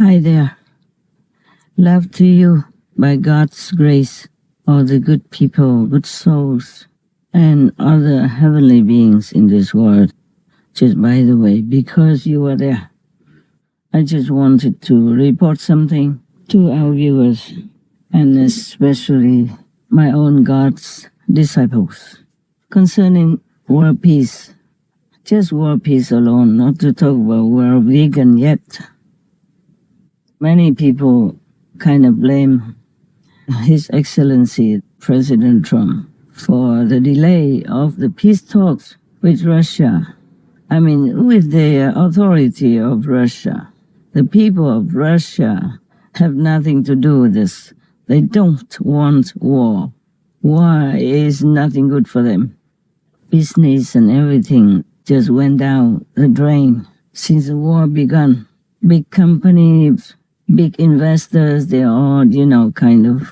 Hi there. Love to you by God's grace, all the good people, good souls, and other heavenly beings in this world. Just by the way, because you were there, I just wanted to report something to our viewers, and especially my own God's disciples, concerning world peace. Just world peace alone, not to talk about world vegan yet. Many people kind of blame His Excellency President Trump for the delay of the peace talks with Russia. I mean, with the authority of Russia. The people of Russia have nothing to do with this. They don't want war. War is nothing good for them. Business and everything just went down the drain since the war began. Big companies, big investors, they all, kind of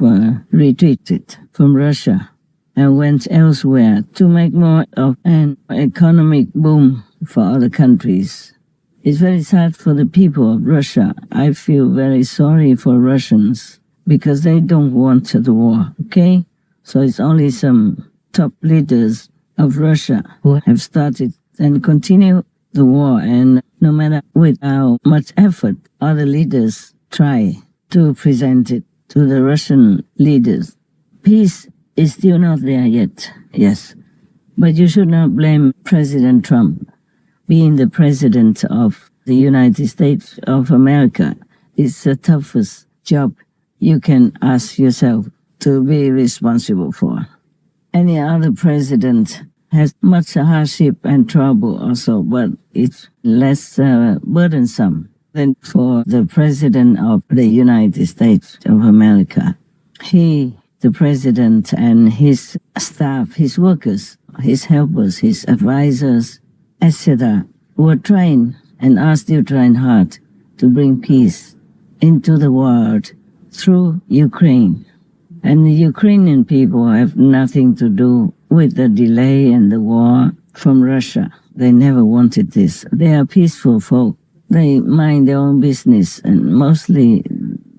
retreated from Russia and went elsewhere to make more of an economic boom for other countries. It's very sad for the people of Russia. I feel very sorry for Russians because they don't want the war, okay? So it's only some top leaders of Russia who have started and continue the war, and no matter with how much effort other leaders try to present it to the Russian leaders. Peace is still not there yet, yes. But you should not blame President Trump. Being the president of the United States of America is the toughest job you can ask yourself to be responsible for. Any other president has much hardship and trouble also, but it's less burdensome than for the President of the United States of America. He, the President, and his staff, his workers, his helpers, his advisors, etc., were trying and are still trying hard to bring peace into the world through Ukraine. And the Ukrainian people have nothing to do with the delay and the war from Russia. They never wanted this. They are peaceful folk. They mind their own business, and mostly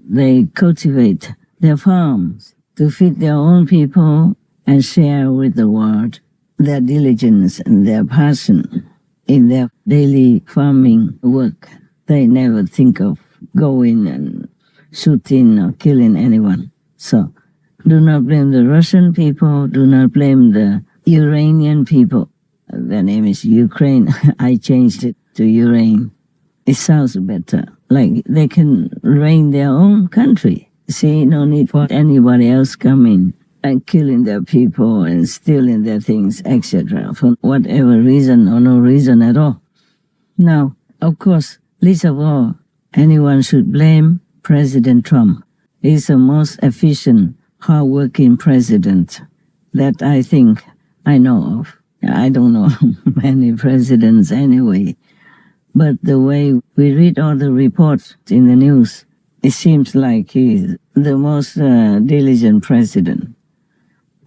they cultivate their farms to feed their own people and share with the world their diligence and their passion in their daily farming work. They never think of going and shooting or killing anyone. So do not blame the Russian people. Do not blame the Iranian people. Their name is Ukraine. I changed it to Ukraine. It sounds better. Like they can reign their own country. See, no need for anybody else coming and killing their people and stealing their things, etc., for whatever reason or no reason at all. Now, of course, least of all, anyone should blame President Trump. He's the most efficient, hard-working president that I think I know of. I don't know many presidents anyway, but the way we read all the reports in the news, it seems like he's the most diligent president.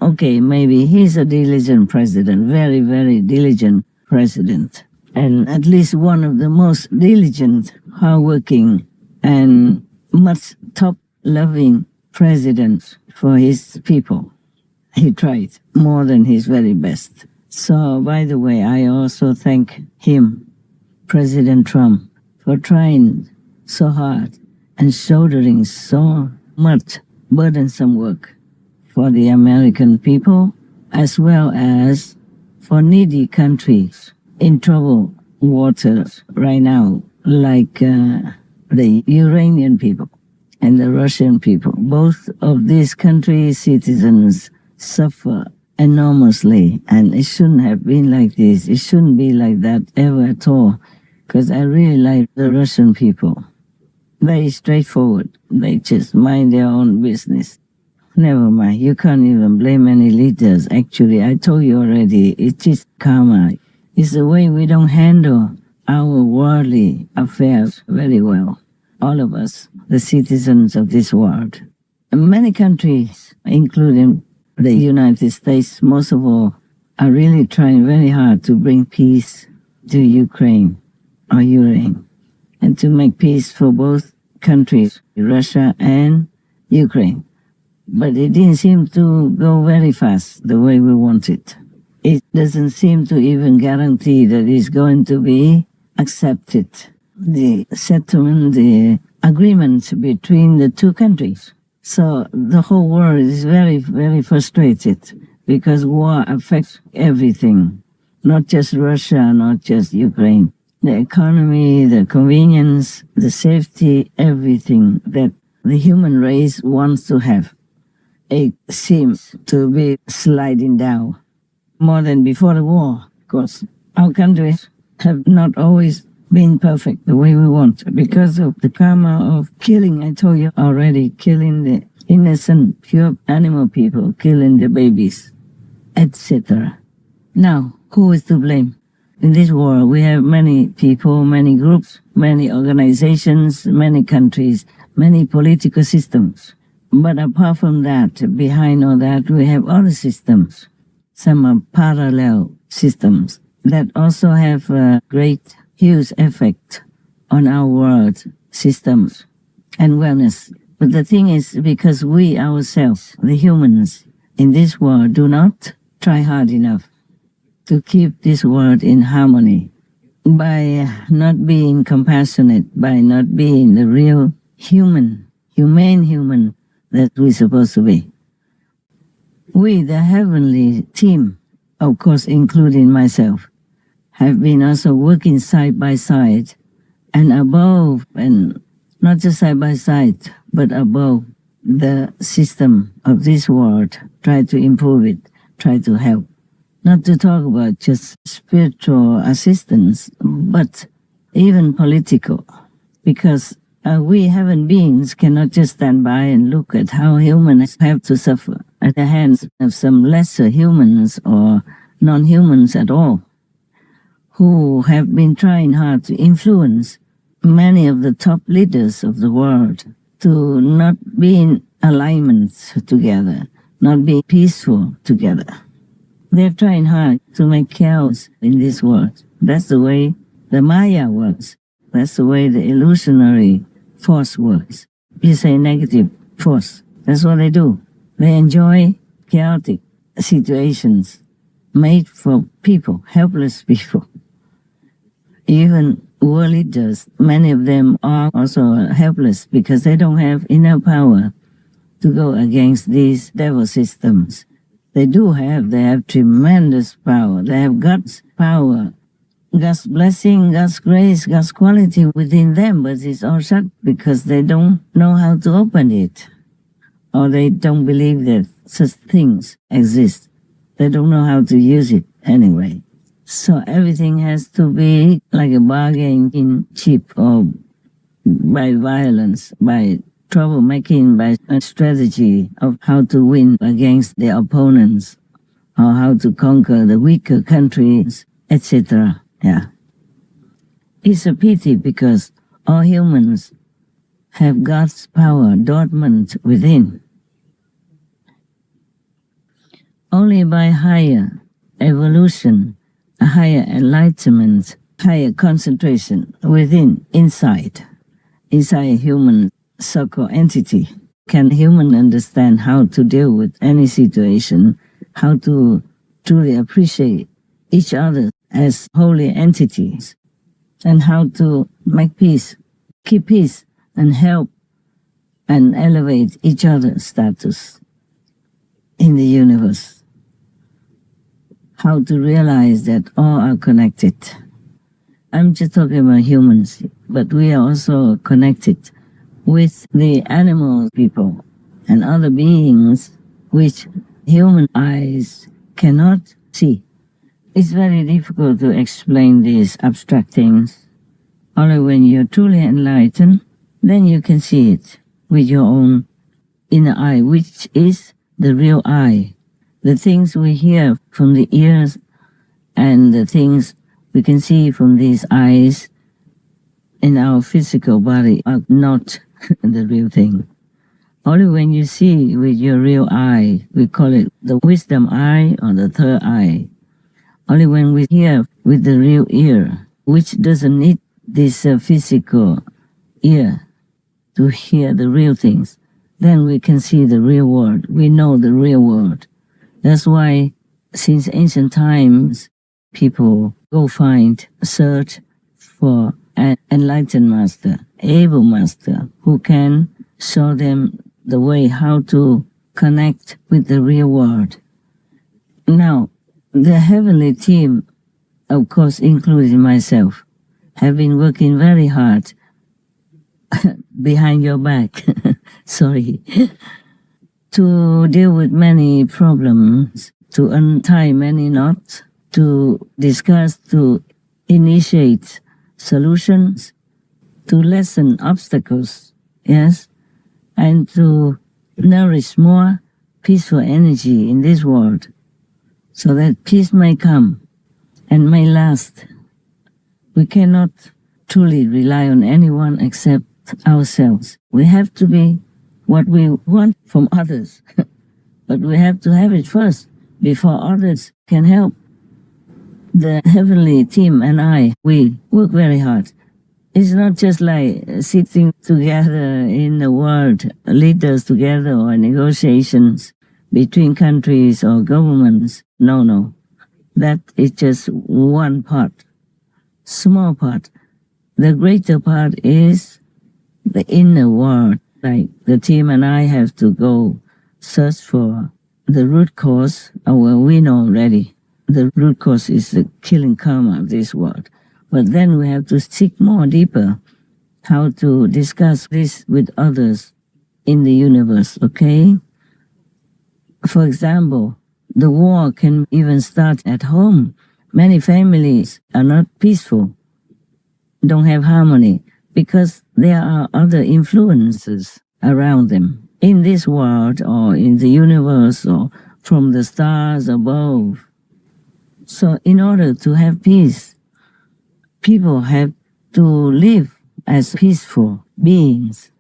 Okay, maybe he's a diligent president, very, very diligent president, and at least one of the most diligent, hardworking, and much top-loving presidents for his people. He tried more than his very best. So, by the way, I also thank him, President Trump, for trying so hard and shouldering so much burdensome work for the American people, as well as for needy countries in troubled waters right now, like the Iranian people and the Russian people. Both of these countries' citizens suffer enormously, and it shouldn't have been like this. It shouldn't be like that ever at all, because I really like the Russian people. Very straightforward. They just mind their own business. Never mind, you can't even blame any leaders. Actually, I told you already, it's just karma. It's the way we don't handle our worldly affairs very well. All of us, the citizens of this world. And many countries, including the United States, most of all, are really trying very hard to bring peace to Ukraine or Ukraine, and to make peace for both countries, Russia and Ukraine. But it didn't seem to go very fast the way we want it. It doesn't seem to even guarantee that it's going to be accepted. The settlement, the agreement between the two countries. So the whole world is very, very frustrated because war affects everything, not just Russia, not just Ukraine. The economy, the convenience, the safety, everything that the human race wants to have. It seems to be sliding down more than before the war, because our countries have not always been perfect the way we want because of the karma of killing. I told you already, killing the innocent, pure animal people, killing the babies, etc. Now, who is to blame? In this world, we have many people, many groups, many organizations, many countries, many political systems. But apart from that, behind all that, we have other systems. Some are parallel systems that also have a great, huge effect on our world systems and wellness. But the thing is, because we ourselves, the humans in this world, do not try hard enough to keep this world in harmony by not being compassionate, by not being the real humane human that we're supposed to be. We, the heavenly team, of course, including myself, have been also working side by side and above, and not just side by side, but above the system of this world, try to improve it, try to help. Not to talk about just spiritual assistance, but even political, because we heaven beings cannot just stand by and look at how humans have to suffer at the hands of some lesser humans or non-humans at all, who have been trying hard to influence many of the top leaders of the world to not be in alignment together, not be peaceful together. They're trying hard to make chaos in this world. That's the way the Maya works. That's the way the illusionary force works. You say negative force. That's what they do. They enjoy chaotic situations made for people, helpless people. Even world leaders, many of them are also helpless because they don't have enough power to go against these devil systems. They have tremendous power. They have God's power, God's blessing, God's grace, God's quality within them, but it's all shut because they don't know how to open it, or they don't believe that such things exist. They don't know how to use it anyway. So everything has to be like a bargain in cheap, or by violence, by troublemaking, by a strategy of how to win against the opponents, or how to conquer the weaker countries, etc. Yeah. It's a pity because all humans have God's power dormant within. Only by higher evolution, a higher enlightenment, higher concentration within, inside a human so-called entity, can human understand how to deal with any situation, how to truly appreciate each other as holy entities, and how to make peace, keep peace, and help and elevate each other's status in the universe. How to realize that all are connected. I'm just talking about humans, but we are also connected with the animal people and other beings which human eyes cannot see. It's very difficult to explain these abstract things. Only when you're truly enlightened, then you can see it with your own inner eye, which is the real eye. The things we hear from the ears and the things we can see from these eyes in our physical body are not the real thing. Only when you see with your real eye, we call it the wisdom eye or the third eye. Only when we hear with the real ear, which doesn't need this physical ear to hear the real things. Then we can see the real world. We know the real world. That's why since ancient times, people go find, search for an enlightened master, able master, who can show them the way how to connect with the real world. Now, the heavenly team, of course, including myself, have been working very hard behind your back, sorry, to deal with many problems, to untie many knots, to discuss, to initiate solutions, to lessen obstacles, yes, and to nourish more peaceful energy in this world, so that peace may come and may last. We cannot truly rely on anyone except ourselves. We have to be what we want from others, but we have to have it first before others can help. The heavenly team and I, we work very hard. It's not just like sitting together in the world, leaders together, or negotiations between countries or governments. No. That is just one part, small part. The greater part is the inner world. Like the team and I have to go search for the root cause, well, we know already. The root cause is the killing karma of this world. But then we have to seek more deeper how to discuss this with others in the universe, okay? For example, the war can even start at home. Many families are not peaceful, don't have harmony, because there are other influences around them in this world or in the universe or from the stars above. So in order to have peace, people have to live as peaceful beings.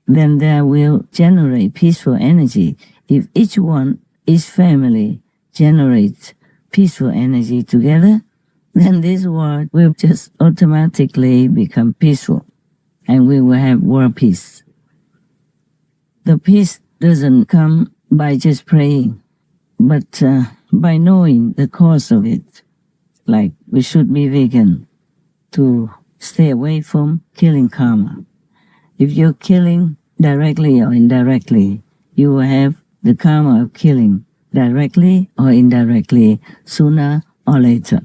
Then there will generate peaceful energy. If each family generates peaceful energy together, then this world will just automatically become peaceful and we will have world peace. The peace doesn't come by just praying, but by knowing the cause of it. Like we should be vegan to stay away from killing karma. If you're killing directly or indirectly, you will have the karma of killing directly or indirectly sooner or later.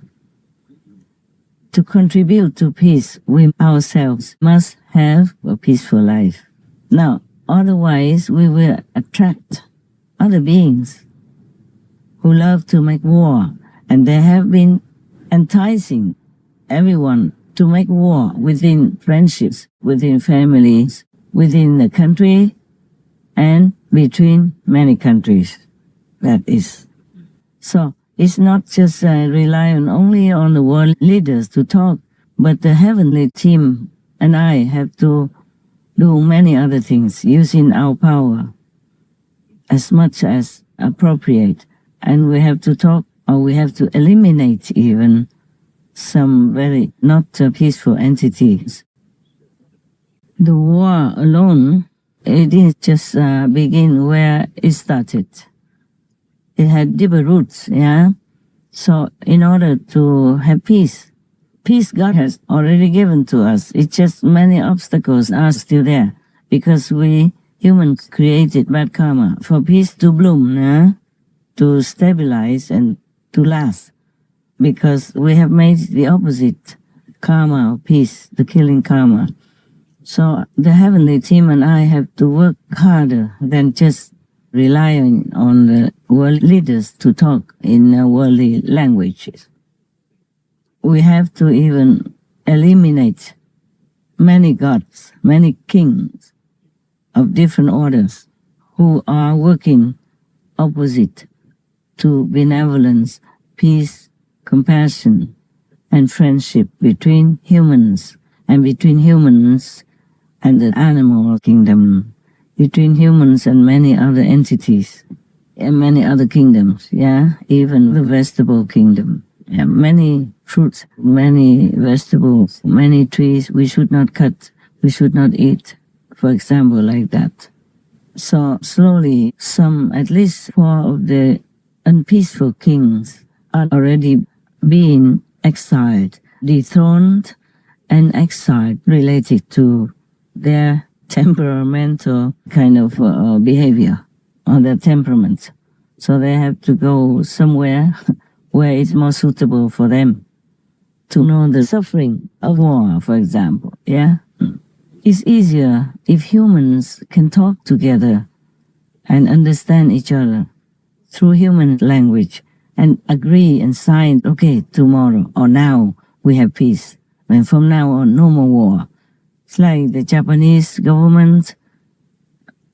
To contribute to peace, we ourselves must have a peaceful life. Now, otherwise we will attract other beings who love to make war, and they have been enticing everyone to make war within friendships, within families, within the country, and between many countries. That is. So it's not just relying only on the world leaders to talk, but the heavenly team and I have to do many other things using our power as much as appropriate. And we have to talk, or we have to eliminate even some very not peaceful entities. The war alone, it didn't just begin where it started. It had deeper roots, yeah? So in order to have peace God has already given to us. It's just many obstacles are still there because we humans created bad karma for peace to bloom, yeah? To stabilize and to last. Because we have made the opposite karma of peace, the killing karma. So the heavenly team and I have to work harder than just relying on the world leaders to talk in worldly languages. We have to even eliminate many gods, many kings of different orders who are working opposite to benevolence, peace, compassion, and friendship between humans and between humans and the animal kingdom, between humans and many other entities and many other kingdoms, yeah, even the vegetable kingdom. Yeah, many fruits, many vegetables, many trees we should not cut, we should not eat for example, like that. So slowly, at least 4 of the unpeaceful kings are already being exiled, dethroned, and exiled related to their temperamental kind of behavior or their temperament. So they have to go somewhere where it's more suitable for them to know the suffering of war, for example. Yeah? It's easier if humans can talk together and understand each other through human language and agree and sign, okay, tomorrow or now we have peace. And from now on, no more war. It's like the Japanese government,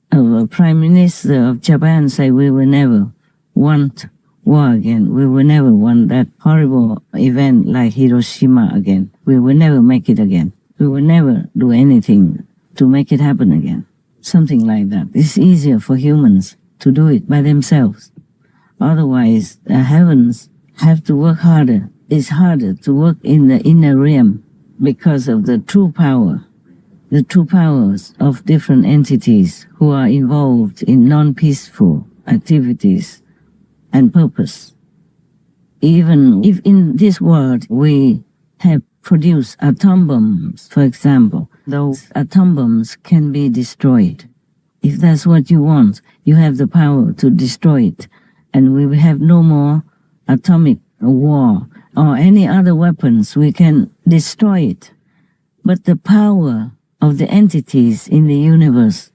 Prime Minister of Japan say we will never want war again. We will never want that horrible event like Hiroshima again. We will never make it again. We will never do anything to make it happen again. Something like that. It's easier for humans to do it by themselves. Otherwise, the heavens have to work harder. It's harder to work in the inner realm because of the true power, the true powers of different entities who are involved in non-peaceful activities and purpose. Even if in this world we have produced atom bombs, for example, those atom bombs can be destroyed. If that's what you want, you have the power to destroy it, and we will have no more atomic war or any other weapons. We can destroy it. But the power of the entities in the universe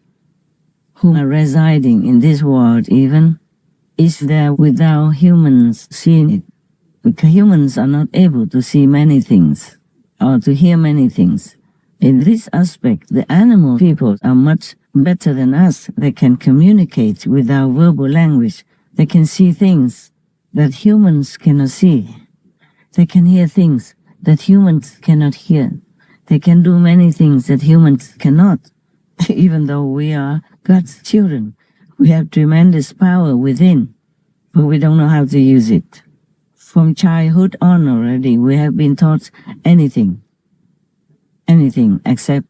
who are residing in this world even is there without humans seeing it. Because humans are not able to see many things or to hear many things. In this aspect, the animal people are much better than us. They can communicate without verbal language. They can see things that humans cannot see. They can hear things that humans cannot hear. They can do many things that humans cannot. Even though we are God's children, we have tremendous power within, but we don't know how to use it. From childhood on already, we have been taught anything except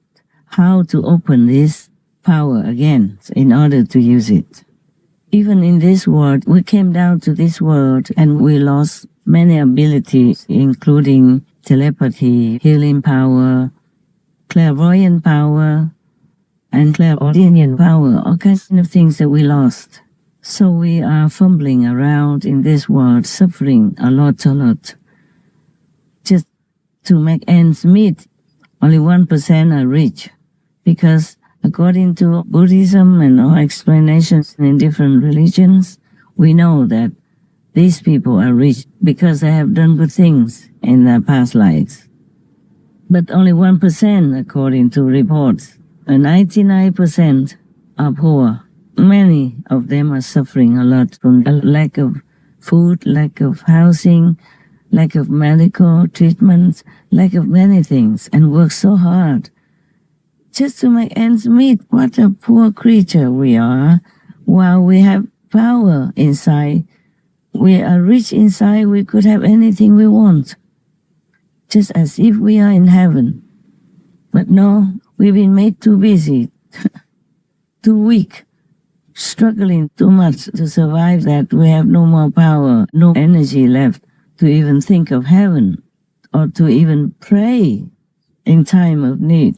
how to open this power again in order to use it. Even in this world, we came down to this world and we lost many abilities, including telepathy, healing power, clairvoyant power, and clairaudient power, all kinds of things that we lost. So we are fumbling around in this world, suffering a lot, just to make ends meet. Only 1% are rich, because according to Buddhism and all explanations in different religions, we know that these people are rich because they have done good things in their past lives. But only 1%, according to reports, and 99% are poor. Many of them are suffering a lot from a lack of food, lack of housing, lack of medical treatment, lack of many things, and work so hard just to make ends meet. What a poor creature we are. While we have power inside, we are rich inside, we could have anything we want, just as if we are in heaven. But no, we've been made too busy, too weak, struggling too much to survive that we have no more power, no energy left to even think of heaven or to even pray in time of need.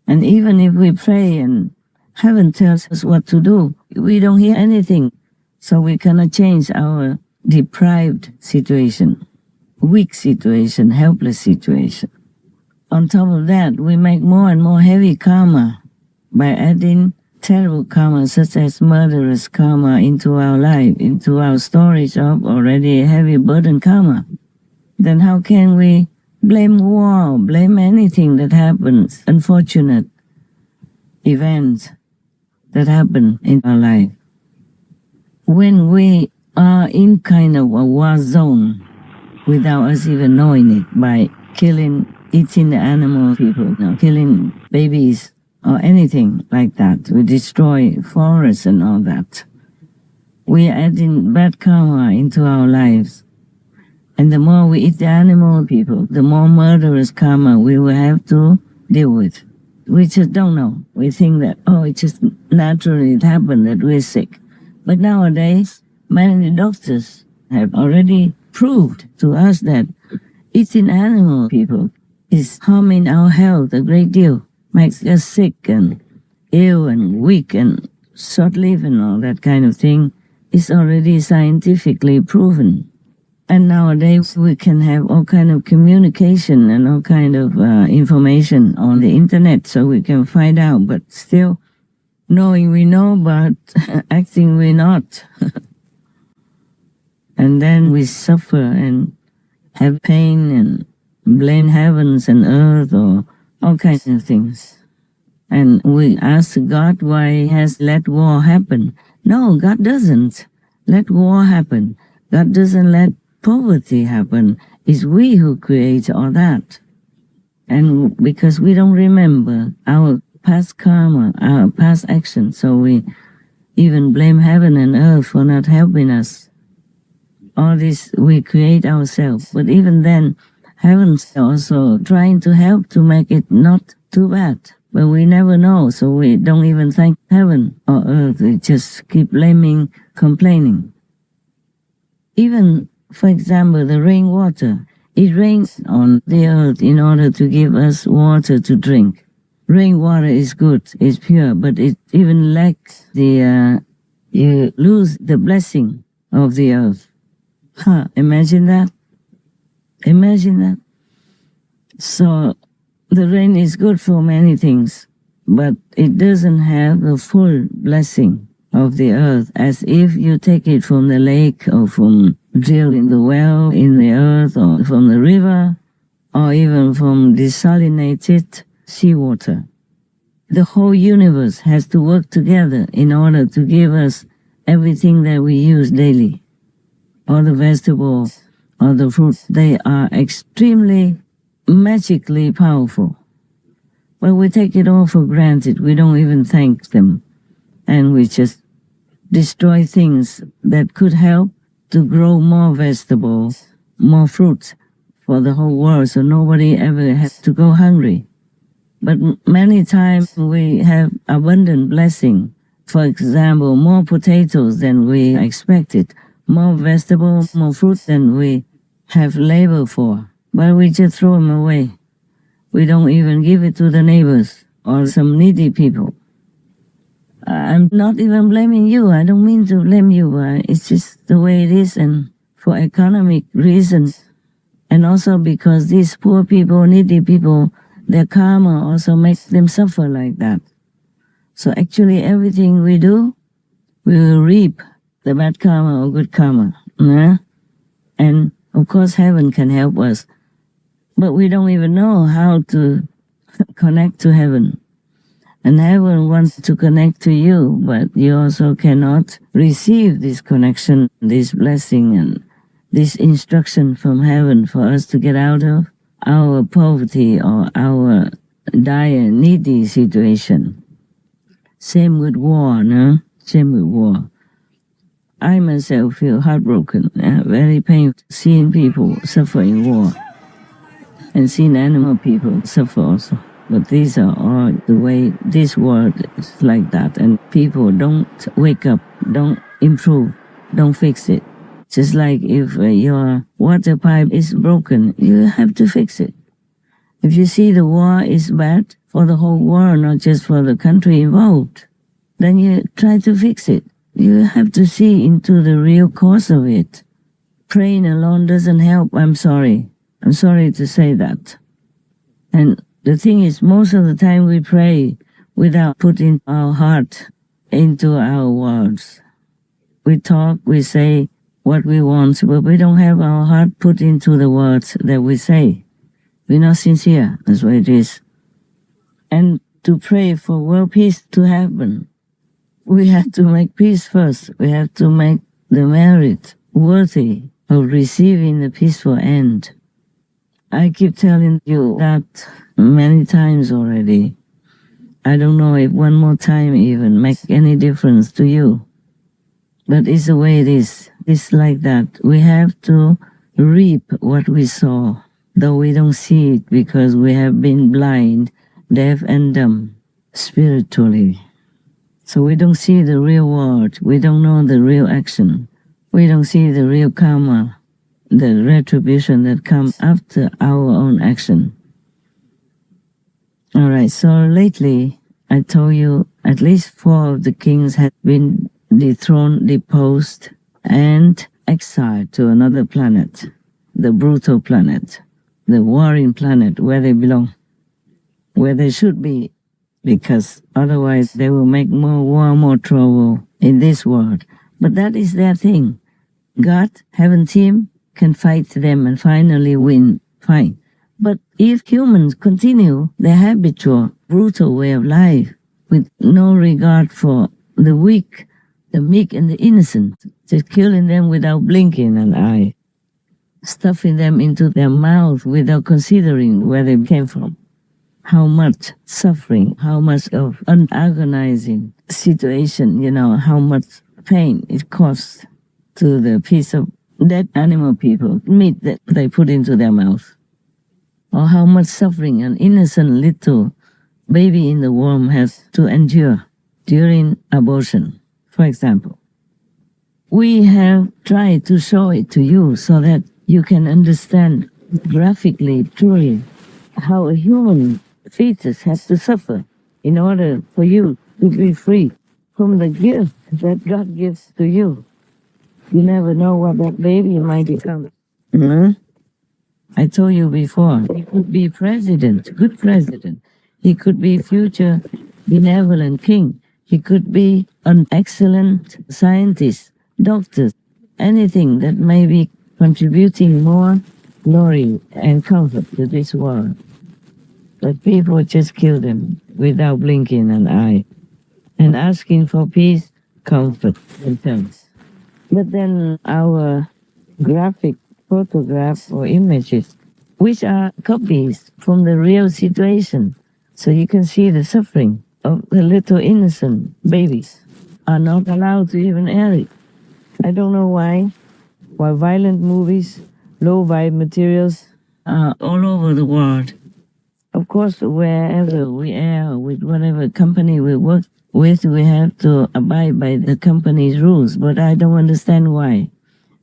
And even if we pray and heaven tells us what to do, we don't hear anything. So we cannot change our deprived situation, weak situation, helpless situation. On top of that, we make more and more heavy karma by adding terrible karma such as murderous karma into our life, into our storage of already heavy burden karma. Then how can we blame war, blame anything that happens, unfortunate events that happen in our life? When we are in kind of a war zone without us even knowing it, by eating the animal people, killing babies or anything like that, we destroy forests and all that. We are adding bad karma into our lives. And the more we eat the animal people, the more murderous karma we will have to deal with. We just don't know. We think that, oh, it just naturally happened that we're sick. But nowadays, many doctors have already proved to us that eating animal people is harming our health a great deal, makes us sick and ill and weak and short-lived and all that kind of thing is already scientifically proven. And nowadays we can have all kind of communication and all kind of information on the internet, so we can find out. But still, knowing we know, but acting we not. And then we suffer and have pain and blame heavens and earth or all kinds of things. And we ask God why He has let war happen. No, God doesn't let war happen. God doesn't let poverty happen. It's we who create all that. And because we don't remember our past karma, our past actions, so we even blame heaven and earth for not helping us. All this we create ourselves. But even then, heaven's also trying to help to make it not too bad. But we never know, so we don't even thank heaven or earth. We just keep blaming, complaining. Even, for example, the rainwater. It rains on the earth in order to give us water to drink. Rainwater is good, it's pure, but it even lacks the, you lose the blessing of the earth. Imagine that. Imagine that. So the rain is good for many things, but it doesn't have the full blessing of the earth, as if you take it from the lake or from drill in the well in the earth or from the river or even from desalinated seawater. The whole universe has to work together in order to give us everything that we use daily. All the vegetables, all the fruits, they are extremely magically powerful. But we take it all for granted. We don't even thank them. And we just destroy things that could help to grow more vegetables, more fruits for the whole world, so nobody ever has to go hungry. But many times we have abundant blessing. For example, more potatoes than we expected, more vegetables, more fruit than we have labor for. But we just throw them away. We don't even give it to the neighbors or some needy people. I'm not even blaming you. I don't mean to blame you, but it's just the way it is, and for economic reasons. And also because these poor people, needy people, their karma also makes them suffer like that. So actually everything we do, we will reap the bad karma or good karma. And of course heaven can help us. But we don't even know how to connect to heaven. And heaven wants to connect to you, but you also cannot receive this connection, this blessing, and this instruction from heaven for us to get out of our poverty or our dire, needy situation. Same with war, no? Same with war. I myself feel heartbroken, very painful, seeing people suffer in war, and seeing animal people suffer also. But these are all the way this world is like that, and people don't wake up, don't improve, don't fix it. Just like if your water pipe is broken, you have to fix it. If you see the war is bad for the whole world, not just for the country involved, then you try to fix it. You have to see into the real cause of it. Praying alone doesn't help, I'm sorry. I'm sorry to say that. And the thing is, most of the time we pray without putting our heart into our words. We talk, we say what we want, but we don't have our heart put into the words that we say. We're not sincere, that's what it is. And to pray for world peace to happen, we have to make peace first. We have to make the merit worthy of receiving the peaceful end. I keep telling you that many times already. I don't know if one more time even make any difference to you. But it's the way it is. It's like that. We have to reap what we sow, though we don't see it because we have been blind deaf and dumb spiritually. So we don't see the real world. We don't know the real action. We don't see the real karma, the retribution that comes after our own action. All right, so lately I told you at least 4 of the kings had been dethroned, deposed, and exiled to another planet, the brutal planet, the warring planet where they belong, where they should be, because otherwise they will make more war, more trouble in this world. But that is their thing. God, heaven team, can fight them and finally win. Fine. But if humans continue their habitual, brutal way of life with no regard for the weak, the meek and the innocent, just killing them without blinking an eye, stuffing them into their mouth without considering where they came from, how much suffering, how much of an agonizing situation, how much pain it costs to the piece of dead animal people, meat that they put into their mouth, or how much suffering an innocent little baby in the womb has to endure during abortion, for example. We have tried to show it to you so that you can understand graphically, truly, how a human fetus has to suffer in order for you to be free from the gift that God gives to you. You never know what that baby might become. I told you before, he could be president, good president. He could be future benevolent king. He could be an excellent scientist, doctor, anything that may be contributing more glory and comfort to this world. But people just kill them without blinking an eye and asking for peace, comfort, and thanks. But then our graphic photographs or images, which are copies from the real situation, so you can see the suffering of the little innocent babies, are not allowed to even air it. I don't know why violent movies, low vibe materials are all over the world. Of course, wherever we are, with whatever company we work with, we have to abide by the company's rules, but I don't understand why.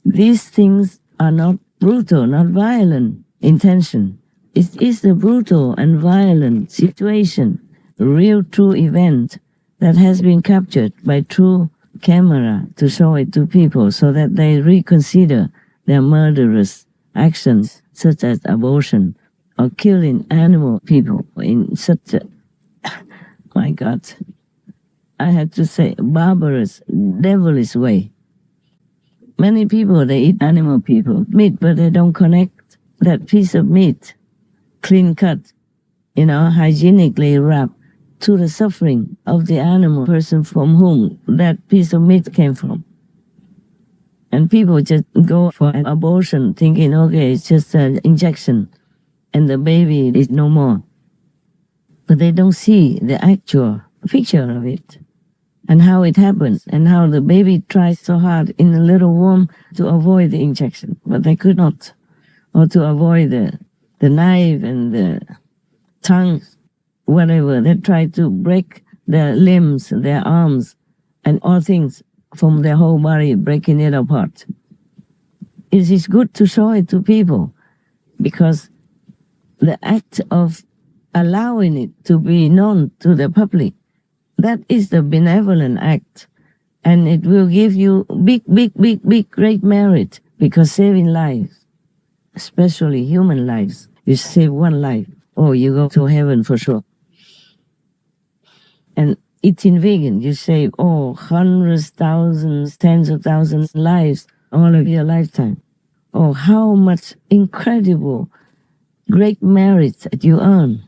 These things are not brutal, not violent intention. It is a brutal and violent situation, a real true event that has been captured by true camera to show it to people so that they reconsider their murderous actions such as abortion or killing animal people in such a, my God, I had to say, barbarous, devilish way. Many people, they eat animal meat, but they don't connect that piece of meat, clean cut, hygienically wrapped, to the suffering of the animal person from whom that piece of meat came from. And people just go for an abortion thinking, okay, it's just an injection and the baby is no more. But they don't see the actual picture of it and how it happens and how the baby tries so hard in the little womb to avoid the injection, but they could not, or to avoid the knife and the tongue, whatever. They try to break their limbs, their arms, and all things from their whole body, breaking it apart. It is good to show it to people because the act of allowing it to be known to the public, that is the benevolent act. And it will give you big, great merit because saving lives, especially human lives, you save one life, oh, you go to heaven for sure. And eating vegan, you save, hundreds, thousands, tens of thousands lives all of your lifetime. Oh, how much incredible, great merit that you earn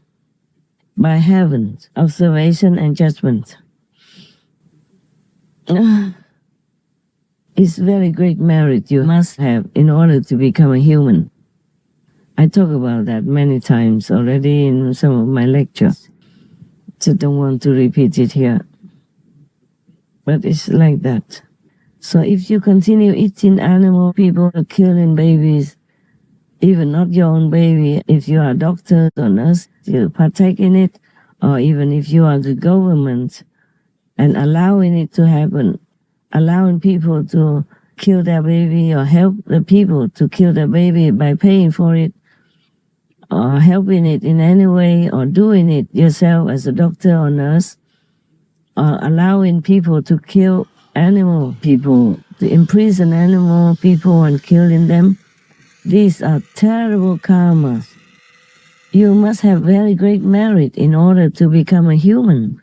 by heaven's observation and judgment. It's very great merit you must have in order to become a human. I talk about that many times already in some of my lectures. So don't want to repeat it here. But it's like that. So if you continue eating animal, people are killing babies, even not your own baby, if you are a doctor or nurse, you partake in it, or even if you are the government, and allowing it to happen, allowing people to kill their baby or help the people to kill their baby by paying for it or helping it in any way or doing it yourself as a doctor or nurse, or allowing people to kill animal people, to imprison animal people and killing them. These are terrible karmas. You must have very great merit in order to become a human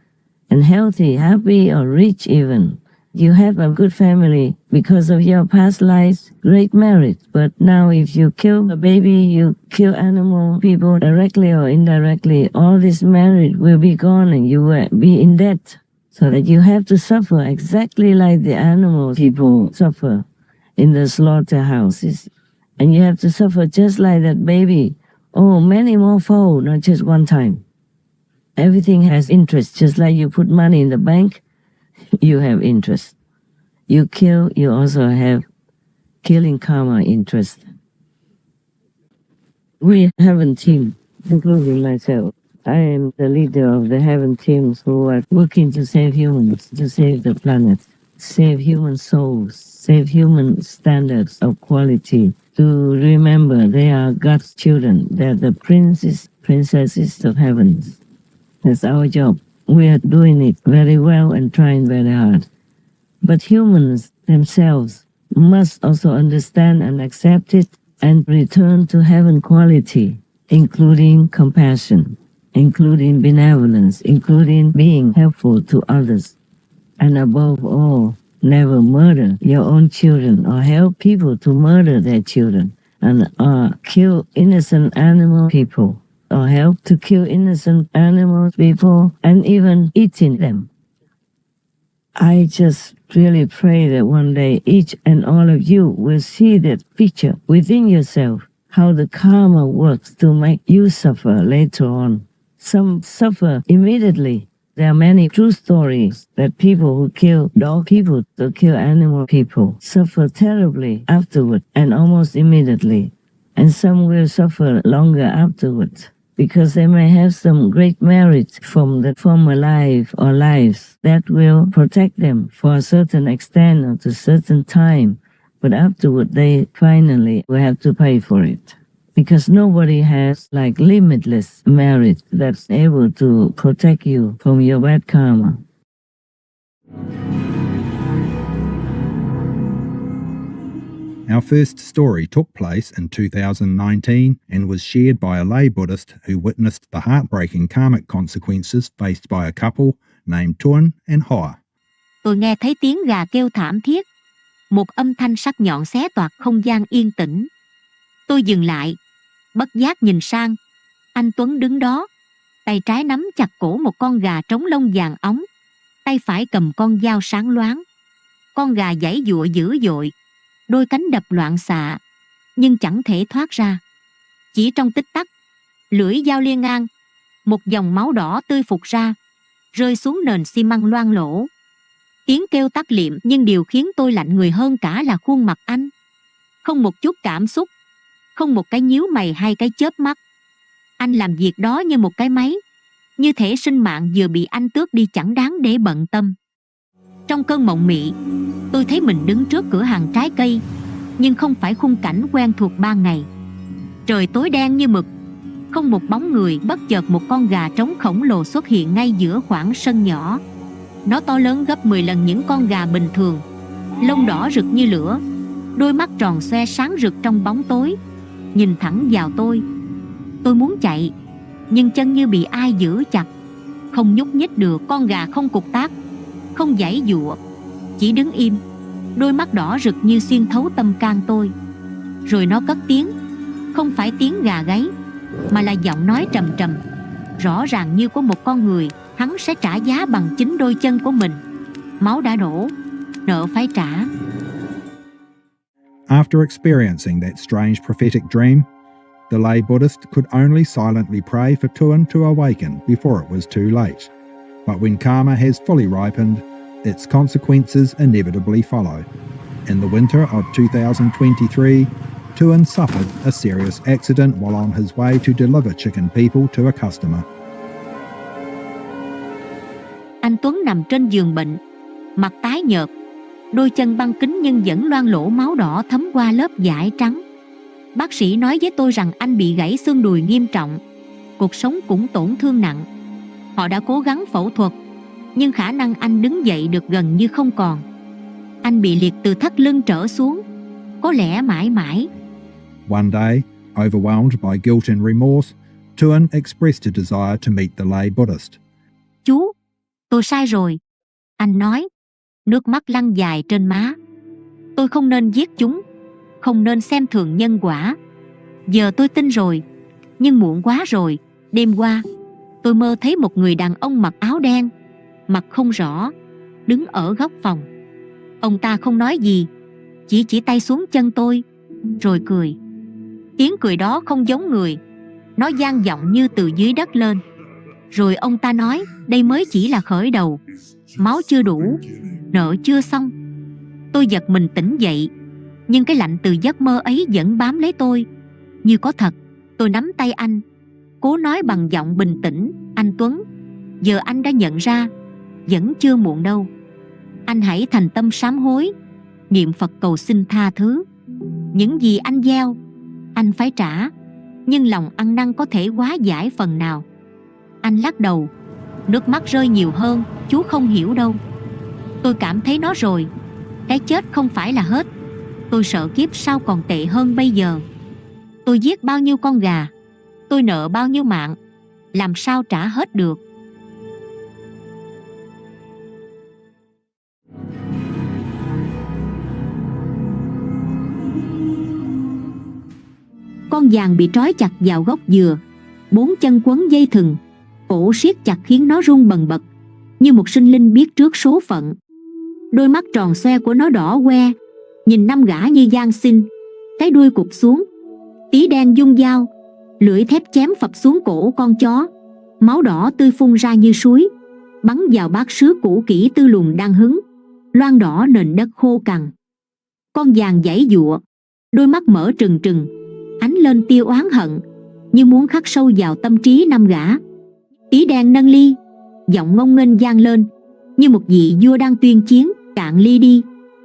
and healthy, happy, or rich even. You have a good family because of your past lives, great merit. But now if you kill a baby, you kill animal people directly or indirectly, all this merit will be gone and you will be in debt. So that you have to suffer exactly like the animal people suffer in the slaughterhouses. And you have to suffer just like that baby. Oh, many more fold, not just one time. Everything has interest, just like you put money in the bank, you have interest. You kill, you also have killing karma interest. We Heaven team, including myself. I am the leader of the Heaven teams who are working to save humans, to save the planet, save human souls, save human standards of quality. To remember they are God's children, they are the princes, princesses of heaven. That's our job. We are doing it very well and trying very hard. But humans themselves must also understand and accept it and return to heaven quality, including compassion, including benevolence, including being helpful to others. And above all, never murder your own children or help people to murder their children and kill innocent animal people or help to kill innocent animal people and even eating them. I just really pray that one day each and all of you will see that picture within yourself, how the karma works to make you suffer later on. Some suffer immediately. There are many true stories that people who kill dog people, to kill animal people, suffer terribly afterward and almost immediately. And some will suffer longer afterwards because they may have some great merit from the former life or lives that will protect them for a certain extent or to a certain time. But afterward, they finally will have to pay for it. Because nobody has like limitless merit that's able to protect you from your bad karma. Our first story took place in 2019 and was shared by a lay Buddhist who witnessed the heartbreaking karmic consequences faced by a couple named Thượng and Hoa. Tôi nghe thấy tiếng gà kêu thảm thiết, một âm thanh sắc nhọn xé toạc không gian yên tĩnh. Tôi dừng lại, bất giác nhìn sang. Anh Tuấn đứng đó, tay trái nắm chặt cổ một con gà trống lông vàng óng, tay phải cầm con dao sáng loáng. Con gà giãy giụa dữ dội, đôi cánh đập loạn xạ, nhưng chẳng thể thoát ra. Chỉ trong tích tắc, lưỡi dao lia ngang, một dòng máu đỏ tươi phụt ra, rơi xuống nền xi măng loang lổ. Tiếng kêu tắt liệm, nhưng điều khiến tôi lạnh người hơn cả là khuôn mặt anh. Không một chút cảm xúc, không một cái nhíu mày hay cái chớp mắt. Anh làm việc đó như một cái máy, như thể sinh mạng vừa bị anh tước đi chẳng đáng để bận tâm. Trong cơn mộng mị, tôi thấy mình đứng trước cửa hàng trái cây, nhưng không phải khung cảnh quen thuộc ban ngày. Trời tối đen như mực, không một bóng người. Bất chợt một con gà trống khổng lồ xuất hiện ngay giữa khoảng sân nhỏ. Nó to lớn gấp 10 lần những con gà bình thường, lông đỏ rực như lửa, đôi mắt tròn xoe sáng rực trong bóng tối, nhìn thẳng vào tôi. Tôi muốn chạy, nhưng chân như bị ai giữ chặt, không nhúc nhích được. Con gà không cục tác, không giãy giụa, chỉ đứng im, đôi mắt đỏ rực như xuyên thấu tâm can tôi. Rồi nó cất tiếng, không phải tiếng gà gáy, mà là giọng nói trầm trầm, rõ ràng như của một con người. Hắn sẽ trả giá bằng chính đôi chân của mình. Máu đã đổ, nợ phải trả. After experiencing that strange prophetic dream, the lay Buddhist could only silently pray for Thượng to awaken before it was too late. But when karma has fully ripened, its consequences inevitably follow. In the winter of 2023, Thượng suffered a serious accident while on his way to deliver chicken people to a customer. Anh Tuấn nằm trên giường bệnh, mặt tái nhợt, đôi chân băng kính nhưng vẫn loang lỗ máu đỏ thấm qua lớp vải trắng. Bác sĩ nói với tôi rằng anh bị gãy xương đùi nghiêm trọng, cuộc sống cũng tổn thương nặng. Họ đã cố gắng phẫu thuật, nhưng khả năng anh đứng dậy được gần như không còn. Anh bị liệt từ thắt lưng trở xuống, có lẽ mãi mãi. One day, overwhelmed by guilt and remorse, Thượng expressed a desire to meet the lay Buddhist. Chú, tôi sai rồi, anh nói, nước mắt lăn dài trên má. Tôi không nên giết chúng, không nên xem thường nhân quả. Giờ tôi tin rồi, nhưng muộn quá rồi. Đêm qua, tôi mơ thấy một người đàn ông mặc áo đen, mặt không rõ, đứng ở góc phòng. Ông ta không nói gì, chỉ tay xuống chân tôi, rồi cười. Tiếng cười đó không giống người, nó vang vọng như từ dưới đất lên. Rồi ông ta nói, đây mới chỉ là khởi đầu, máu chưa đủ, nợ chưa xong. Tôi giật mình tỉnh dậy, nhưng cái lạnh từ giấc mơ ấy vẫn bám lấy tôi, như có thật. Tôi nắm tay anh, cố nói bằng giọng bình tĩnh, anh Tuấn, giờ anh đã nhận ra, vẫn chưa muộn đâu. Anh hãy thành tâm sám hối, niệm Phật cầu xin tha thứ. Những gì anh gieo, anh phải trả, nhưng lòng ăn năn có thể hóa giải phần nào. Anh lắc đầu, nước mắt rơi nhiều hơn. Chú không hiểu đâu. Tôi cảm thấy nó rồi. Cái chết không phải là hết. Tôi sợ kiếp sau còn tệ hơn bây giờ. Tôi giết bao nhiêu con gà, tôi nợ bao nhiêu mạng, làm sao trả hết được. Con giàng bị trói chặt vào gốc dừa, 4 chân quấn dây thừng, cổ siết chặt khiến nó run bần bật, như một sinh linh biết trước số phận. Đôi mắt tròn xoe của nó đỏ que, nhìn 5 gã như gian xin. Cái đuôi cụp xuống, tí đen dung dao, lưỡi thép chém phập xuống cổ con chó. Máu đỏ tươi phun ra như suối, bắn vào bát sứ cũ kỹ Tư Lùn đang hứng, loang đỏ nền đất khô cằn. Con giàng giãy giụa, đôi mắt mở trừng trừng, ánh lên tia oán hận, như muốn khắc sâu vào tâm trí 5 gã. Tí đen nâng ly, giọng ngông nghênh vang lên, như một vị vua đang tuyên chiến, cạn ly đi,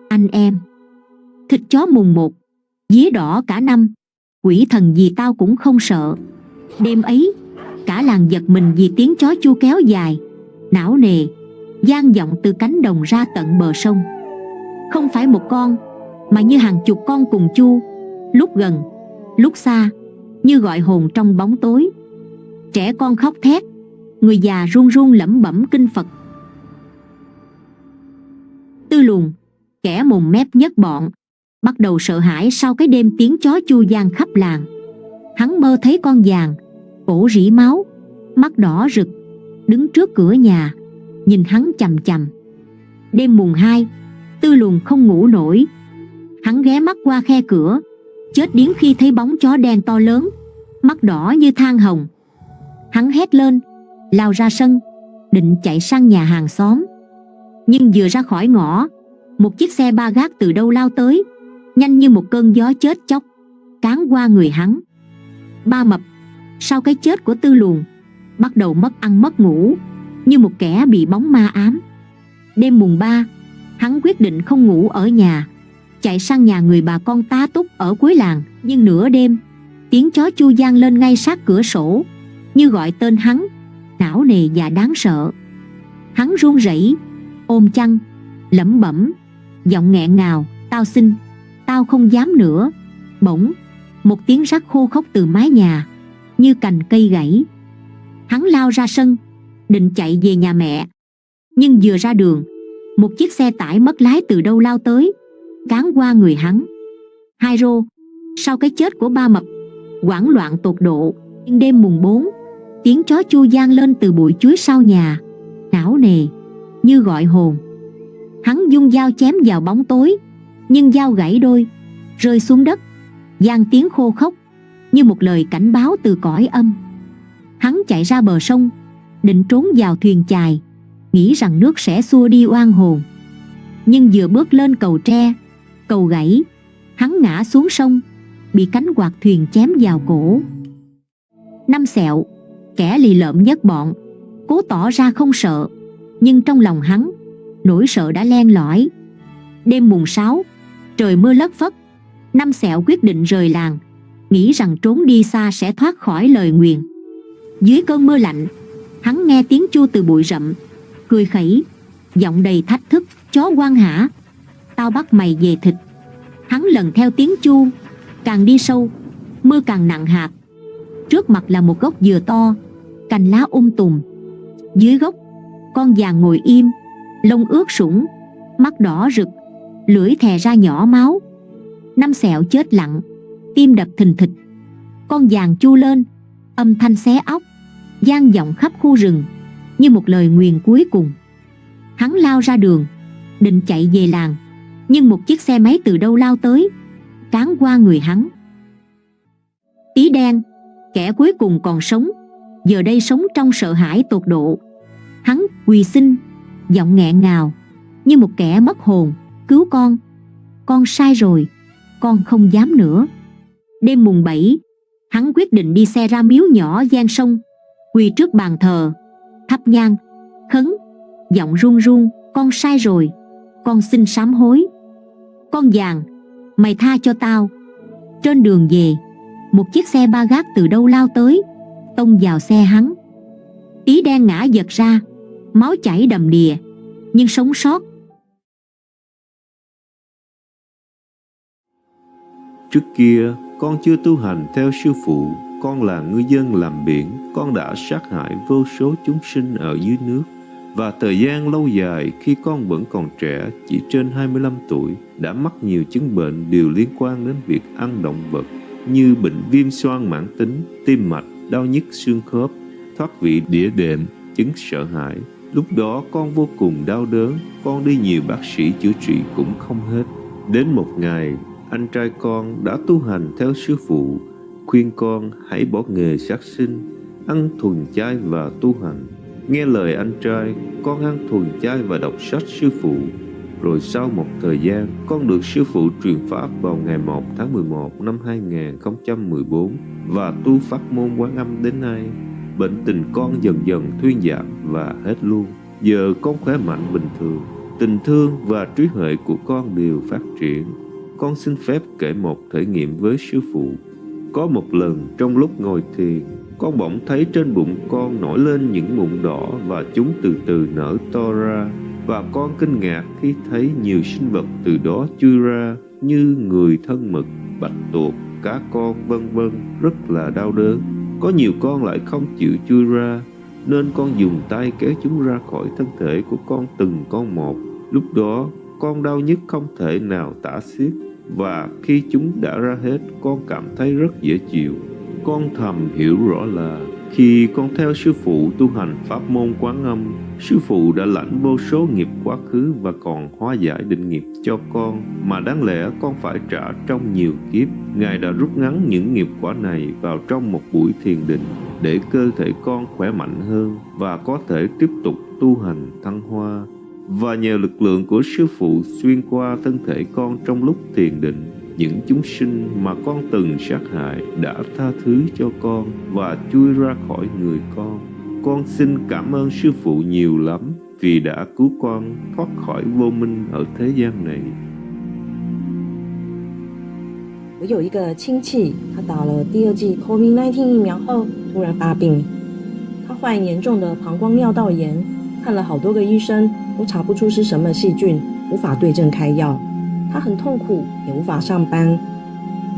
anh em. Thịt chó mùng 1, vía đỏ cả năm, quỷ thần gì tao cũng không sợ. Đêm ấy, cả làng giật mình vì tiếng chó chu kéo dài, não nề, vang vọng từ cánh đồng ra tận bờ sông. Không phải một con, mà như hàng chục con cùng chu, lúc gần, lúc xa, như gọi hồn trong bóng tối. Trẻ con khóc thét, người già run run lẩm bẩm kinh Phật. Tư Lùn, kẻ mồm mép nhất bọn, bắt đầu sợ hãi sau cái đêm tiếng chó chu vang khắp làng. Hắn mơ thấy con giàng, cổ rỉ máu, mắt đỏ rực, đứng trước cửa nhà, nhìn hắn chằm chằm. Đêm mùng 2, Tư Lùn không ngủ nổi. Hắn ghé mắt qua khe cửa, chết điếng khi thấy bóng chó đen to lớn, mắt đỏ như than hồng. Hắn hét lên, lao ra sân, định chạy sang nhà hàng xóm. Nhưng vừa ra khỏi ngõ, một chiếc xe ba gác từ đâu lao tới, nhanh như một cơn gió chết chóc, cán qua người hắn. Ba Mập, sau cái chết của Tư Lùn, bắt đầu mất ăn mất ngủ, như một kẻ bị bóng ma ám. Đêm mùng 3, hắn quyết định không ngủ ở nhà, chạy sang nhà người bà con tá túc ở cuối làng. Nhưng nửa đêm, tiếng chó chu vang lên ngay sát cửa sổ, như gọi tên hắn, não nề và đáng sợ. Hắn run rẩy, ôm chăn, lẩm bẩm, giọng nghẹn ngào, tao xin, tao không dám nữa. Bỗng, một tiếng rắc khô khốc từ mái nhà, như cành cây gãy. Hắn lao ra sân, định chạy về nhà mẹ. Nhưng vừa ra đường, một chiếc xe tải mất lái từ đâu lao tới, cán qua người hắn. Hai rô, sau cái chết của Ba Mập, hoảng loạn tột độ. Nhưng đêm mùng 4, tiếng chó chu vang lên từ bụi chuối sau nhà, não nề, như gọi hồn. Hắn dung dao chém vào bóng tối, nhưng dao gãy đôi, rơi xuống đất, vang tiếng khô khốc, như một lời cảnh báo từ cõi âm. Hắn chạy ra bờ sông, định trốn vào thuyền chài, nghĩ rằng nước sẽ xua đi oan hồn. Nhưng vừa bước lên cầu tre, cầu gãy, hắn ngã xuống sông, bị cánh quạt thuyền chém vào cổ. Năm Sẹo, kẻ lì lợm nhất bọn, cố tỏ ra không sợ, Nhưng trong lòng hắn, nỗi sợ đã len lỏi. Đêm mùng 6, trời mưa lất phất. Năm Sẹo quyết định rời làng, nghĩ rằng trốn đi xa sẽ thoát khỏi lời nguyền. Dưới cơn mưa lạnh, hắn nghe tiếng chu từ bụi rậm, cười khẩy, giọng đầy thách thức: chó quan hả, tao bắt mày về thịt. Hắn lần theo tiếng chu, càng đi sâu, mưa càng nặng hạt. Trước mặt là một gốc dừa to, cành lá tùm. Dưới gốc, con giàng ngồi im, lông ướt sũng, mắt đỏ rực, lưỡi thè ra nhỏ máu. Năm Sẹo chết lặng, tim đập thình thịch. Con giàng chu lên, âm thanh xé óc, vang vọng khắp khu rừng như một lời nguyền cuối cùng. Hắn lao ra đường, định chạy về làng, nhưng một chiếc xe máy từ đâu lao tới, cán qua người hắn. Tí Đen, kẻ cuối cùng còn sống, giờ đây sống trong sợ hãi tột độ. Hắn quỳ xin, giọng nghẹn ngào như một kẻ mất hồn: cứu con sai rồi, con không dám nữa. Đêm mùng 7, hắn quyết định đi xe ra miếu nhỏ ven sông, quỳ trước bàn thờ, thắp nhang, khấn, giọng run run: con sai rồi, con xin sám hối. Con giàng, mày tha cho tao. Trên đường về, một chiếc xe ba gác từ đâu lao tới, tông vào xe hắn. Tí Đen ngã giật ra, máu chảy đầm đìa, nhưng sống sót. Trước kia, con chưa tu hành theo sư phụ, con là ngư dân làm biển, con đã sát hại vô số chúng sinh ở dưới nước. Và thời gian lâu dài khi con vẫn còn trẻ, chỉ trên 25 tuổi, đã mắc nhiều chứng bệnh đều liên quan đến việc ăn động vật, như bệnh viêm xoang mãn tính, tim mạch, đau nhức xương khớp, thoát vị đĩa đệm, chứng sợ hãi. Lúc đó con vô cùng đau đớn, con đi nhiều bác sĩ chữa trị cũng không hết. Đến một ngày, anh trai con đã tu hành theo sư phụ, khuyên con hãy bỏ nghề sát sinh, ăn thuần chay và tu hành. Nghe lời anh trai, con ăn thuần chay và đọc sách sư phụ. Rồi sau một thời gian, con được sư phụ truyền pháp vào ngày 1 tháng 11 năm 2014 và tu pháp môn Quán Âm đến nay. Bệnh tình con dần dần thuyên giảm và hết luôn. Giờ con khỏe mạnh bình thường, tình thương và trí huệ của con đều phát triển. Con xin phép kể một thể nghiệm với sư phụ. Có một lần trong lúc ngồi thiền, con bỗng thấy trên bụng con nổi lên những mụn đỏ và chúng từ từ nở to ra. Và con kinh ngạc khi thấy nhiều sinh vật từ đó chui ra như người thân mực, bạch tuộc, cá con vân vân, rất là đau đớn. Có nhiều con lại không chịu chui ra, nên con dùng tay kéo chúng ra khỏi thân thể của con từng con một. Lúc đó con đau nhức không thể nào tả xiết, và khi chúng đã ra hết, con cảm thấy rất dễ chịu. Con thầm hiểu rõ là khi con theo sư phụ tu hành pháp môn Quán Âm, sư phụ đã lãnh vô số nghiệp quá khứ và còn hóa giải định nghiệp cho con, mà đáng lẽ con phải trả trong nhiều kiếp. Ngài đã rút ngắn những nghiệp quả này vào trong một buổi thiền định để cơ thể con khỏe mạnh hơn và có thể tiếp tục tu hành thăng hoa. Và nhờ lực lượng của sư phụ xuyên qua thân thể con trong lúc thiền định, những chúng sinh mà con từng sát hại đã tha thứ cho con và chui ra khỏi người con. Con xin cảm ơn sư phụ nhiều lắm vì đã cứu con thoát khỏi vô minh ở thế gian này. 我有一个亲戚，他打了第二剂 COVID-19 疫苗后突然发病，他患严重的膀胱尿道炎，看了好多个医生都查不出是什么细菌，无法对症开药。他很痛苦，也无法上班。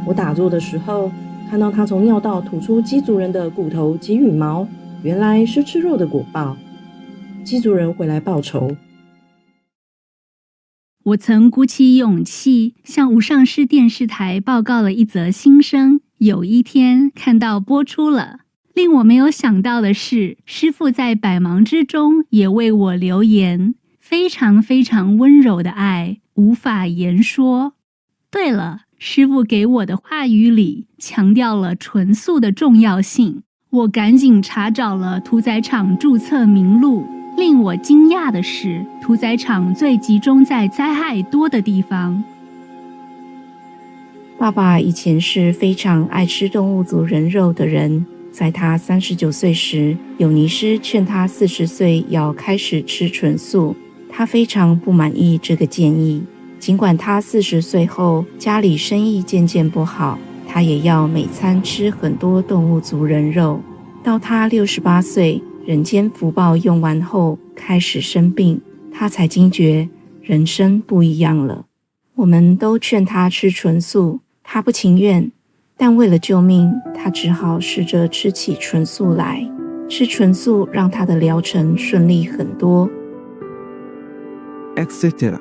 我打坐的时候，看到他从尿道吐出鸡族人的骨头及羽毛，原来是吃肉的果报。鸡族人回来报仇。我曾鼓起勇气向无上师电视台报告了一则新生，有一天看到播出了。令我没有想到的是，师父在百忙之中也为我留言，非常非常温柔的爱，无法言说。对了，师父给我的话语里强调了纯素的重要性。我赶紧查找了屠宰场注册名录。令我惊讶的是，屠宰场最集中在灾害多的地方。爸爸以前是非常爱吃动物族人肉的人，在他39岁时，有尼师劝他40岁要开始吃纯素，他非常不满意这个建议。尽管他40岁后家里生意渐渐不好，他也要每餐吃很多动物族人肉。到他68岁，人间福报用完后开始生病，他才惊觉人生不一样了。我们都劝他吃纯素，他不情愿，但为了救命，他只好试着吃起纯素来。吃纯素让他的疗程顺利很多。etc.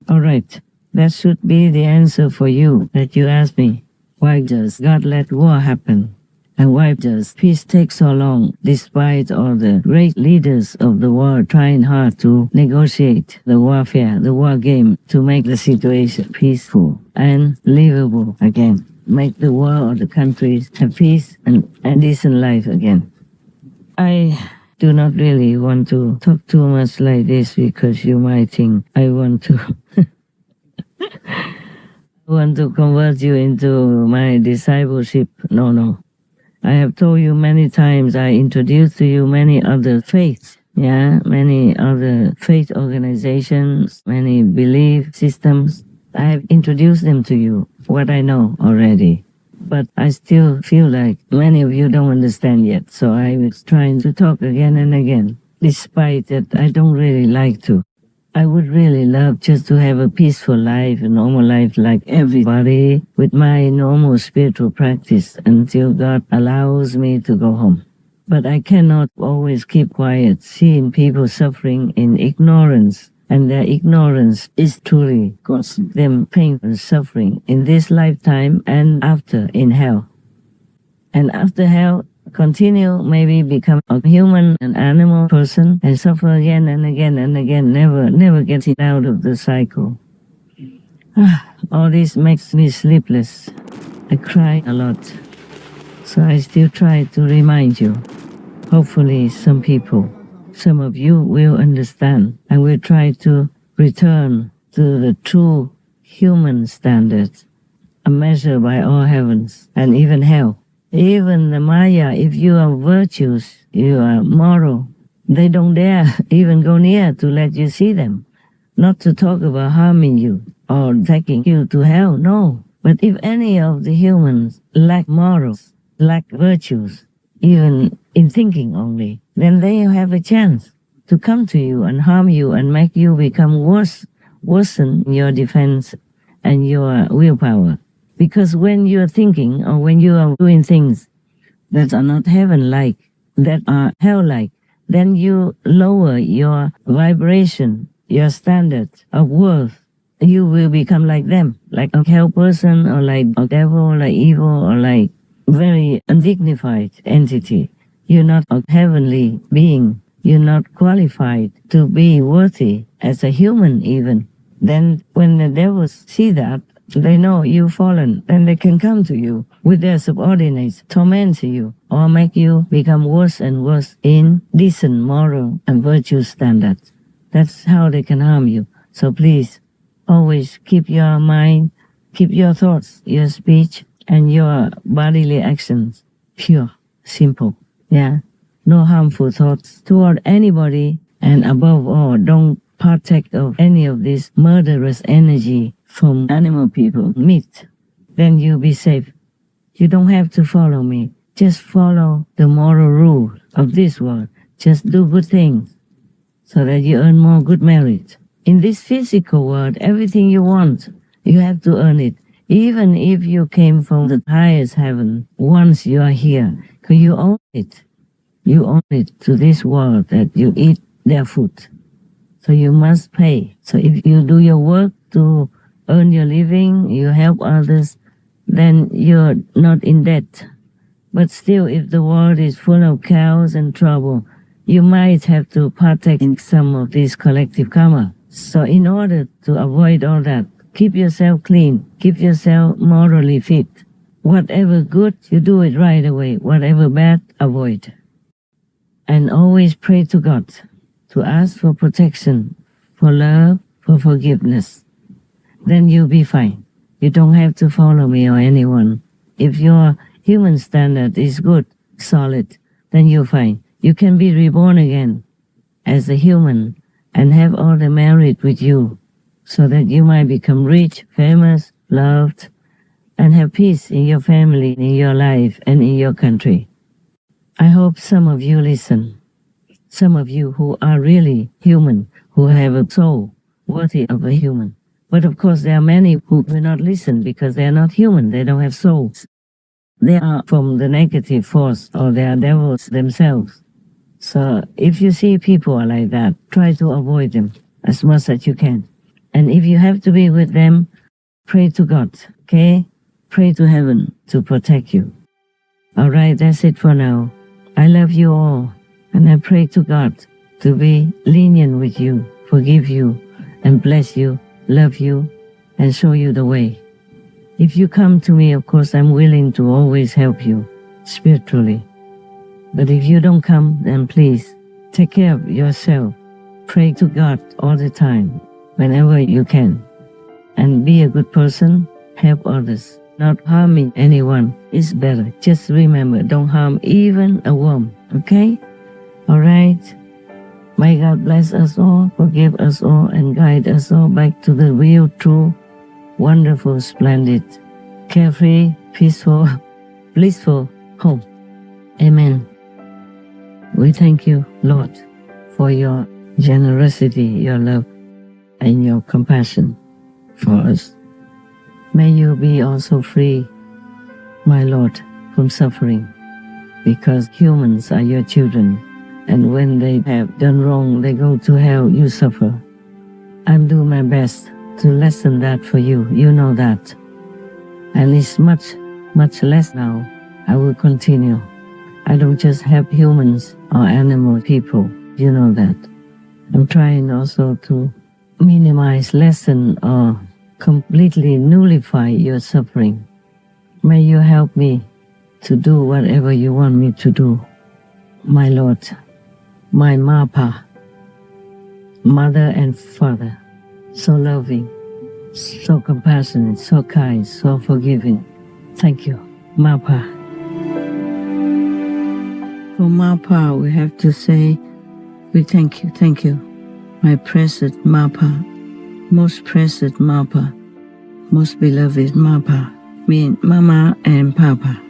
All right, that should be the answer for you that you asked me. Why does God let war happen? And why does peace take so long, despite all the great leaders of the world trying hard to negotiate the warfare, the war game, to make the situation peaceful and livable again, make the world or the countries have peace and decent life again? I do not really want to talk too much like this because you might think I want to want to convert you into my discipleship. No. I have told you many times, I introduced to you many other faiths, many other faith organizations, many belief systems. I have introduced them to you, what I know already. But I still feel like many of you don't understand yet, so I was trying to talk again and again, despite that I don't really like to. I would really love just to have a peaceful life, a normal life like everybody, with my normal spiritual practice until God allows me to go home. But I cannot always keep quiet, seeing people suffering in ignorance, and their ignorance is truly causing them pain and suffering in this lifetime and after in hell. And after hell, continue, maybe become a human, an animal person, and suffer again and again and again, never getting out of the cycle. All this makes me sleepless. I cry a lot. So I still try to remind you. Hopefully some people, some of you will understand and will try to return to the true human standards, a measure by all heavens and even hell. Even the Maya, if you are virtuous, you are moral, they don't dare even go near to let you see them. Not to talk about harming you or taking you to hell, no. But if any of the humans lack morals, lack virtues, even in thinking only, then they have a chance to come to you and harm you and make you become worsen your defense and your willpower. Because when you're thinking or when you are doing things that are not heaven-like, that are hell-like, then you lower your vibration, your standard of worth. You will become like them, like a hell person or like a devil, like evil or like very undignified entity. You're not a heavenly being. You're not qualified to be worthy as a human even. Then when the devils see that, they know you've fallen, then they can come to you with their subordinates, torment you, or make you become worse and worse in decent moral and virtue standards. That's how they can harm you. So please, always keep your mind, keep your thoughts, your speech, and your bodily actions pure, simple. No harmful thoughts toward anybody, and above all, don't partake of any of this murderous energy from animal people, meat. Then you'll be safe. You don't have to follow me. Just follow the moral rule of this world. Just do good things so that you earn more good merit. In this physical world, everything you want, you have to earn it. Even if you came from the highest heaven, once you are here, because you own it. You own it to this world that you eat their food. So you must pay. So if you do your work to earn your living, you help others, then you're not in debt. But still, if the world is full of chaos and trouble, you might have to partake in some of this collective karma. So in order to avoid all that, keep yourself clean, keep yourself morally fit. Whatever good, you do it right away. Whatever bad, avoid. And always pray to God to ask for protection, for love, for forgiveness. Then you'll be fine. You don't have to follow me or anyone. If your human standard is good, solid, then you're fine. You can be reborn again as a human and have all the merit with you so that you might become rich, famous, loved, and have peace in your family, in your life, and in your country. I hope some of you listen. Some of you who are really human, who have a soul worthy of a human. But of course, there are many who will not listen because they are not human. They don't have souls. They are from the negative force, or they are devils themselves. So if you see people are like that, try to avoid them as much as you can. And if you have to be with them, pray to God, okay? Pray to heaven to protect you. All right, that's it for now. I love you all, and I pray to God to be lenient with you, forgive you, and bless you, love you, and show you the way. If you come to me, of course, I'm willing to always help you spiritually. But if you don't come, then please take care of yourself. Pray to God all the time, whenever you can. And be a good person, help others. Not harming anyone is better. Just remember, don't harm even a worm, okay? All right? May God bless us all, forgive us all, and guide us all back to the real, true, wonderful, splendid, carefree, peaceful, blissful home. Amen. We thank you, Lord, for your generosity, your love, and your compassion for us. May you be also free, my Lord, from suffering, because humans are your children, and when they have done wrong, they go to hell, you suffer. I'm doing my best to lessen that for you. You know that. And it's much, much less now. I will continue. I don't just help humans or animal people. You know that. I'm trying also to minimize, lessen, or completely nullify your suffering. May you help me to do whatever you want me to do. My Lord, my Mapa, mother and father, so loving, so compassionate, so kind, so forgiving. Thank you, Mapa. For Mapa, we have to say, we thank you, my precious Mapa, most precious Mapa, most beloved Mapa, mean Mama and Papa.